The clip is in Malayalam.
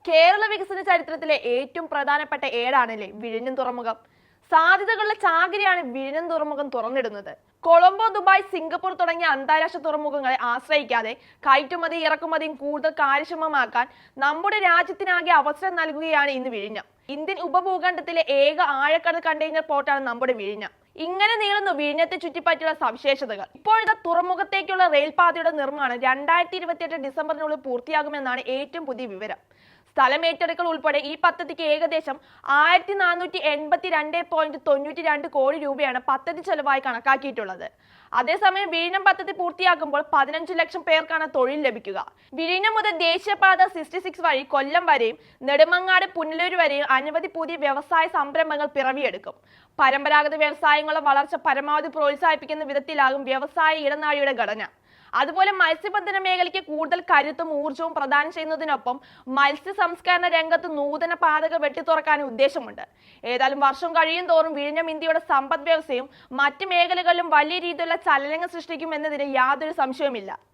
കേരള വികസന ചരിത്രത്തിലെ ഏറ്റവും പ്രധാനപ്പെട്ട ഏടാണല്ലേ വിഴിഞ്ഞം തുറമുഖം. സാധ്യതകളുടെ ചാകരയാണ് വിഴിഞ്ഞം തുറമുഖം തുറന്നിടുന്നത്. കൊളംബോ, ദുബായ്, സിംഗപ്പൂർ തുടങ്ങിയ അന്താരാഷ്ട്ര തുറമുഖങ്ങളെ ആശ്രയിക്കാതെ കയറ്റുമതി ഇറക്കുമതിയും കൂടുതൽ കാര്യക്ഷമമാക്കാൻ നമ്മുടെ രാജ്യത്തിനാകെ അവസരം നൽകുകയാണ് ഇന്ന് വിഴിഞ്ഞം. ഇന്ത്യൻ ഉപഭൂഖണ്ഡത്തിലെ ഏക ആഴക്കടൽ കണ്ടെയ്നർ പോർട്ടാണ് നമ്മുടെ വിഴിഞ്ഞം. ഇങ്ങനെ നീളുന്നു വിഴിഞ്ഞത്തെ ചുറ്റിപ്പറ്റിയുള്ള സവിശേഷതകൾ. ഇപ്പോഴത്തെ തുറമുഖത്തേക്കുള്ള റെയിൽപാതയുടെ നിർമ്മാണം 2028 ഡിസംബറിനുള്ളിൽ പൂർത്തിയാകുമെന്നാണ് ഏറ്റവും പുതിയ വിവരം. സ്ഥലം ഏറ്റെടുക്കൽ ഉൾപ്പെടെ ഈ പദ്ധതിക്ക് ഏകദേശം 1482.92 കോടി രൂപയാണ് പദ്ധതി ചെലവായി കണക്കാക്കിയിട്ടുള്ളത്. അതേസമയം വിഴിഞ്ഞം പദ്ധതി പൂർത്തിയാക്കുമ്പോൾ 15 ലക്ഷം പേർക്കാണ് തൊഴിൽ ലഭിക്കുക. വിഴിഞ്ഞം മുതൽ ദേശീയപാത 66 വഴി കൊല്ലം വരെയും നെടുമങ്ങാട്, പുനലൂർ വരെയും അനവധി പുതിയ വ്യവസായ സംരംഭങ്ങൾ പിറവിയെടുക്കും. പരമ്പരാഗത വ്യവസായങ്ങളുടെ വളർച്ച പരമാവധി പ്രോത്സാഹിപ്പിക്കുന്ന വിധത്തിലാകും വ്യവസായ ഇടനാഴിയുടെ ഘടന. അതുപോലെ മത്സ്യബന്ധന മേഖലയ്ക്ക് കൂടുതൽ കരുത്തും ഊർജവും പ്രദാനം ചെയ്യുന്നതിനൊപ്പം മത്സ്യ സംസ്കരണ രംഗത്ത് നൂതന പാതകൾ വെട്ടിത്തുറക്കാൻ ഉദ്ദേശമുണ്ട്. ഏതായാലും വർഷം കഴിയും തോറും വിഴിഞ്ഞം ഇന്ത്യയുടെ സമ്പദ് വ്യവസ്ഥയും മറ്റ് മേഖലകളിലും വലിയ രീതിയിലുള്ള ചലനങ്ങൾ സൃഷ്ടിക്കുമെന്നതിന് യാതൊരു സംശയവുമില്ല.